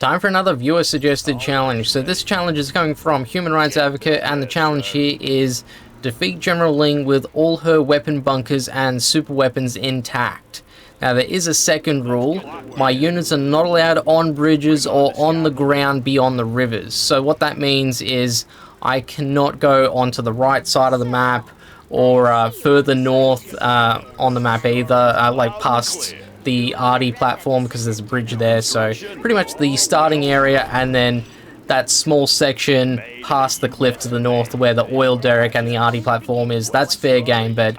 Time for another viewer-suggested challenge. So this challenge is coming from Human Rights Advocate, and the challenge here is defeat General Leang with all her weapon bunkers and super weapons intact. Now there is a second rule. My units are not allowed on bridges or on the ground beyond the rivers. So what that means is I cannot go onto the right side of the map or further north on the map either, like past the RD platform, because there's a bridge there. So pretty much the starting area and then that small section past the cliff to the north where the oil derrick and the RD platform is, that's fair game, but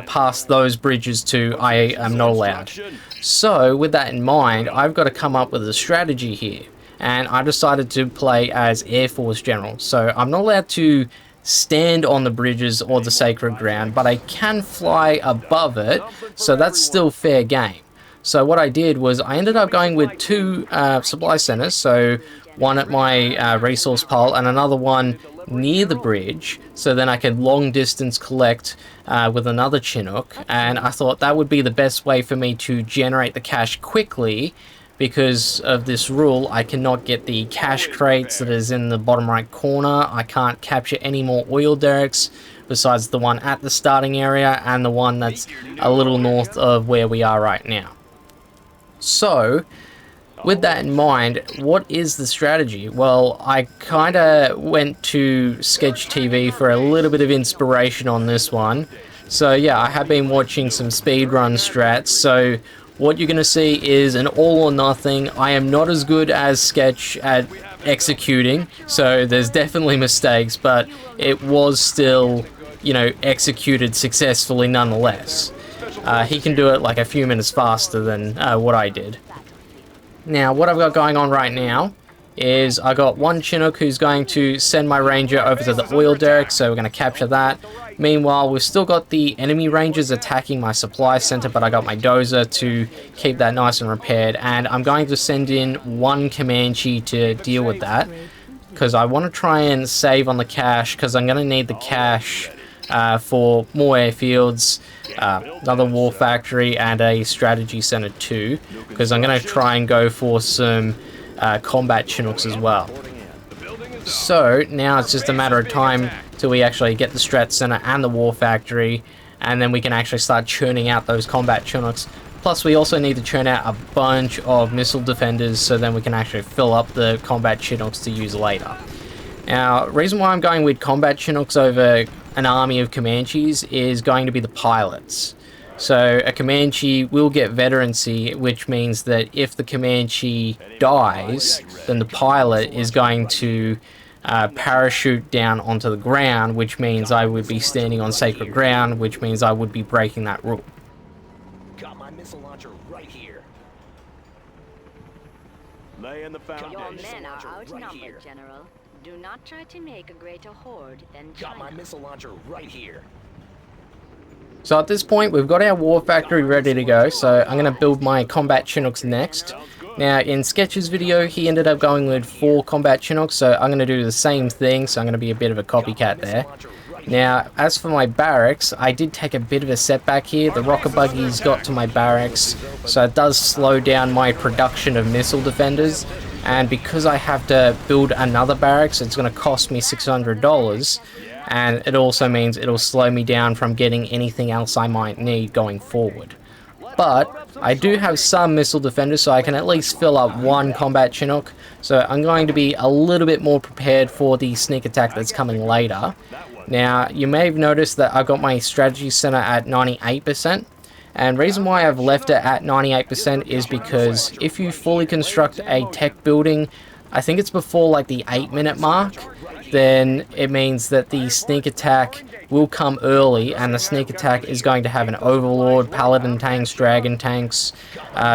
past those bridges too, I am not allowed. So with that in mind, I've got to come up with a strategy here, and I decided to play as Air Force General. So I'm not allowed to stand on the bridges or the sacred ground, but I can fly above it, so that's still fair game. So what I did was I ended up going with two supply centers, so one at my resource pole and another one near the bridge, so then I could long distance collect with another Chinook, and I thought that would be the best way for me to generate the cash quickly. Because of this rule, I cannot get the cash crates that is in the bottom right corner. I can't capture any more oil derricks besides the one at the starting area and the one that's a little north of where we are right now. So, with that in mind, what is the strategy? Well, I kind of went to Sketch TV for a little bit of inspiration on this one. So yeah, I have been watching some speedrun strats, so what you're going to see is an all or nothing. I am not as good as Sketch at executing, so there's definitely mistakes, but it was still, you know, executed successfully nonetheless. He can do it like a few minutes faster than what I did. Now, what I've got going on right now is I got one Chinook who's going to send my ranger over to the oil derrick, so we're going to capture that. Meanwhile, we've still got the enemy rangers attacking my supply center, but I got my dozer to keep that nice and repaired, and I'm going to send in one Comanche to deal with that, because I want to try and save on the cash, because I'm going to need the cash for more airfields, another war factory, and a strategy center too, because I'm going to try and go for some combat Chinooks as well. So now it's just a matter of time till we actually get the strat center and the war factory, and then we can actually start churning out those combat Chinooks. Plus we also need to churn out a bunch of missile defenders, so then we can actually fill up the combat Chinooks to use later. Now, the reason why I'm going with combat Chinooks over an army of Comanches is going to be the pilots. So a Comanche will get veterancy, which means that if the Comanche dies, then the pilot is going to parachute down onto the ground, which means I would be standing on sacred ground, which means I would be breaking that rule. Got my missile launcher right here. Laying the foundation. Your men are outnumbered, General. Do not try to make a greater horde than China. Got my missile launcher right here. So at this point, we've got our war factory ready to go, so I'm going to build my combat Chinooks next. Now, in Sketch's video, he ended up going with 4 combat Chinooks, so I'm going to do the same thing, so I'm going to be a bit of a copycat there. Now, as for my barracks, I did take a bit of a setback here. The rocket buggies got to my barracks, so it does slow down my production of missile defenders. And because I have to build another barracks, it's going to cost me $600. And it also means it'll slow me down from getting anything else I might need going forward. But I do have some missile defenders, so I can at least fill up one combat Chinook. So I'm going to be a little bit more prepared for the sneak attack that's coming later. Now, you may have noticed that I've got my strategy center at 98%. And reason why I've left it at 98% is because if you fully construct a tech building, I think it's before like the 8-minute mark, then it means that the sneak attack will come early, and the sneak attack is going to have an overlord, paladin tanks, dragon tanks,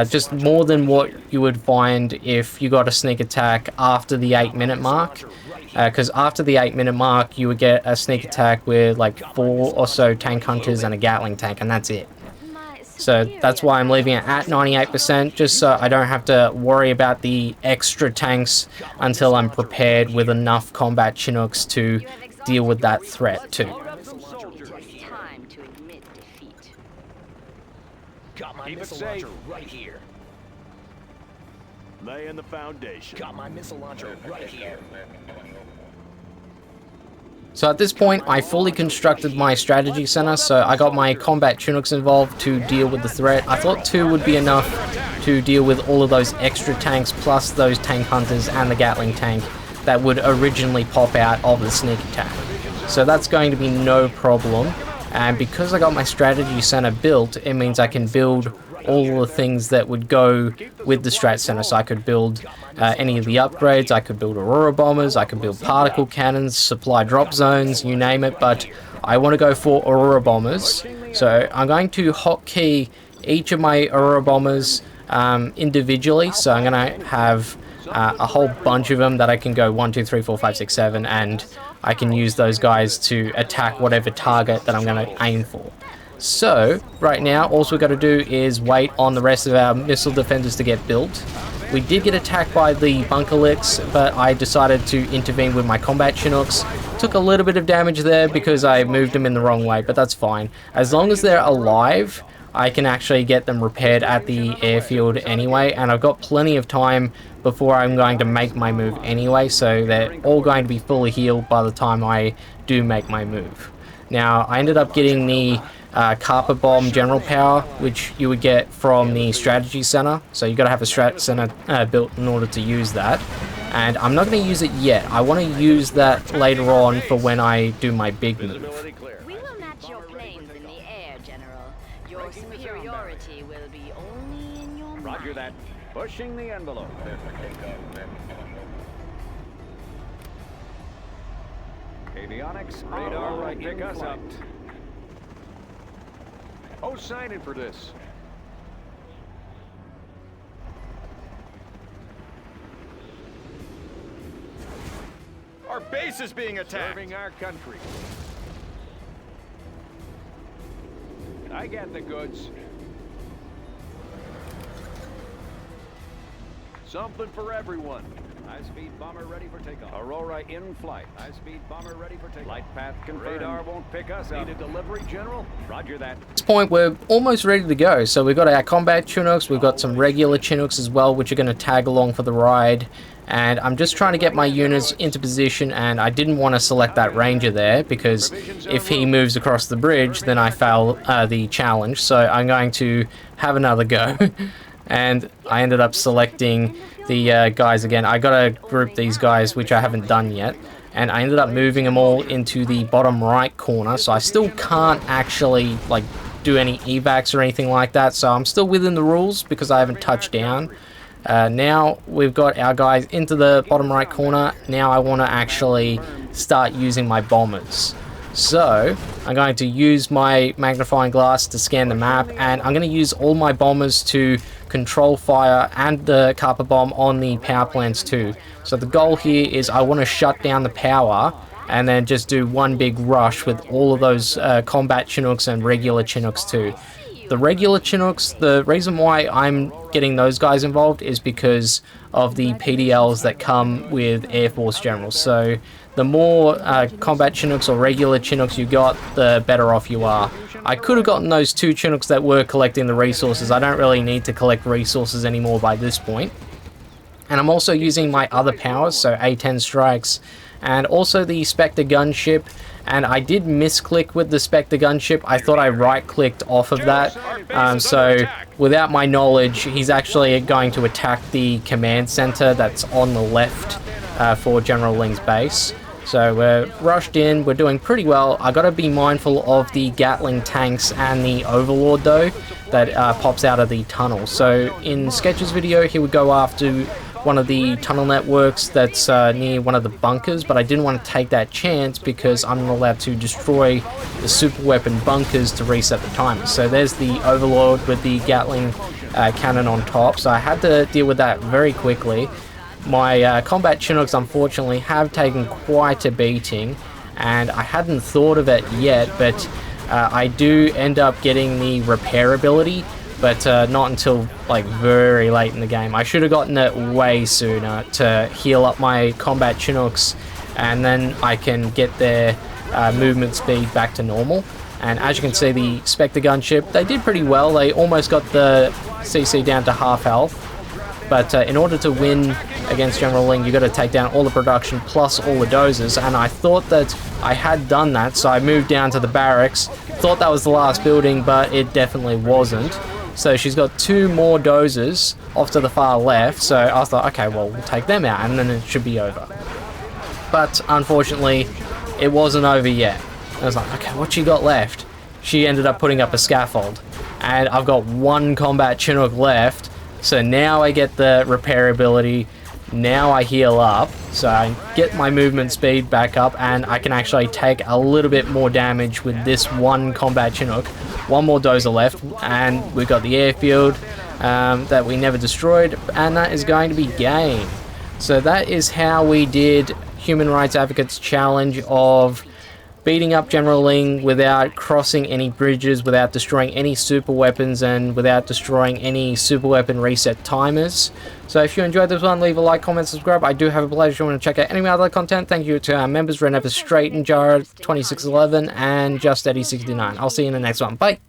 just more than what you would find if you got a sneak attack after the 8-minute mark. Because after the 8-minute mark, you would get a sneak attack with like 4 or so tank hunters and a Gatling tank, and that's it. So that's why I'm leaving it at 98%, just so I don't have to worry about the extra tanks until I'm prepared with enough combat Chinooks to deal with that threat too. Got my missile launcher right here. Laying the foundation. Got my missile launcher right here. So at this point, I fully constructed my strategy center, so I got my combat Chinooks involved to deal with the threat. I thought 2 would be enough to deal with all of those extra tanks, plus those tank hunters and the Gatling tank that would originally pop out of the sneak attack. So that's going to be no problem. And because I got my strategy center built, it means I can build all the things that would go with the strat center. So I could build any of the upgrades, I could build Aurora bombers, I could build particle cannons, supply drop zones, you name it, but I want to go for Aurora bombers. So I'm going to hotkey each of my Aurora bombers individually. So I'm going to have a whole bunch of them that I can go 1, 2, 3, 4, 5, 6, 7, and I can use those guys to attack whatever target that I'm going to aim for. So, right now, all we've got to do is wait on the rest of our missile defenders to get built. We did get attacked by the bunker licks, but I decided to intervene with my combat Chinooks. Took a little bit of damage there because I moved them in the wrong way, but that's fine. As long as they're alive, I can actually get them repaired at the airfield anyway, and I've got plenty of time before I'm going to make my move anyway, so they're all going to be fully healed by the time I do make my move. Now, I ended up getting the carpet bomb general power, which you would get from the strategy center. So you got to have a strat center built in order to use that. And I'm not going to use it yet. I want to use that later on for when I do my big move. We will match your planes in the air, General. Your superiority will be only in your mind. Roger that. Pushing the envelope. Avionics, radar right, pick us up. Oh, signing for this. Our base is being attacked. Serving our country. I get the goods. Something for everyone. High-speed bomber ready for takeoff. Aurora in flight. High-speed bomber ready for takeoff. Light path confirmed. Radar won't pick us up. Need a delivery, General? Roger that. At this point, we're almost ready to go. So we've got our combat Chinooks, we've got some regular Chinooks as well, which are going to tag along for the ride. And I'm just trying to get my units into position, and I didn't want to select that ranger there, because if he moves across the bridge, then I fail the challenge. So I'm going to have another go. And I ended up selecting the guys again. I gotta group these guys, which I haven't done yet, and I ended up moving them all into the bottom right corner, so I still can't actually like do any evacs or anything like that, so I'm still within the rules because I haven't touched down. Now we've got our guys into the bottom right corner. Now I want to actually start using my bombers. So I'm going to use my magnifying glass to scan the map, and I'm going to use all my bombers to control fire and the carpet bomb on the power plants too. So the goal here is I want to shut down the power and then just do one big rush with all of those combat Chinooks and regular Chinooks too. The regular Chinooks, the reason why I'm getting those guys involved is because of the PDLs that come with Air Force Generals. So the more combat Chinooks or regular Chinooks you got, the better off you are. I could have gotten those 2 Chinooks that were collecting the resources. I don't really need to collect resources anymore by this point. And I'm also using my other powers, so A-10 strikes, and also the Spectre gunship. And I did misclick with the Spectre gunship. I thought I right-clicked off of that. So without my knowledge, he's actually going to attack the command center that's on the left for General Leang's base. So we're rushed in, we're doing pretty well. I gotta be mindful of the Gatling tanks and the Overlord though, that pops out of the tunnel. So in Sketch's video, he would go after one of the tunnel networks that's near one of the bunkers, but I didn't want to take that chance because I'm not allowed to destroy the super weapon bunkers to reset the timer. So there's the Overlord with the Gatling cannon on top, so I had to deal with that very quickly. My combat Chinooks unfortunately have taken quite a beating, and I hadn't thought of it yet, but I do end up getting the repair ability, but not until like very late in the game. I should have gotten it way sooner to heal up my combat Chinooks, and then I can get their movement speed back to normal. And as you can see, the Spectre gunship, they did pretty well. They almost got the CC down to half health. But in order to win against General Ling, you got to take down all the production plus all the dozers, and I thought that I had done that, so I moved down to the barracks. Thought that was the last building, but it definitely wasn't. So she's got 2 more dozers off to the far left, so I thought, okay, well, we'll take them out, and then it should be over. But unfortunately, it wasn't over yet. I was like, okay, what she got left? She ended up putting up a scaffold, and I've got 1 combat Chinook left, so now I get the repair ability. Now I heal up, so I get my movement speed back up, and I can actually take a little bit more damage with this 1 combat Chinook. 1 more dozer left, and we've got the airfield that we never destroyed, and that is going to be game. So that is how we did Human Rights Advocates Challenge of beating up General Ling without crossing any bridges, without destroying any super weapons, and without destroying any super weapon reset timers. So if you enjoyed this one, leave a like, comment, subscribe. I do have a pleasure if you want to check out any of my other content. Thank you to our members, Red Never Straight and Jar 2611 and Just Eddie 69. I'll see you in the next one. Bye!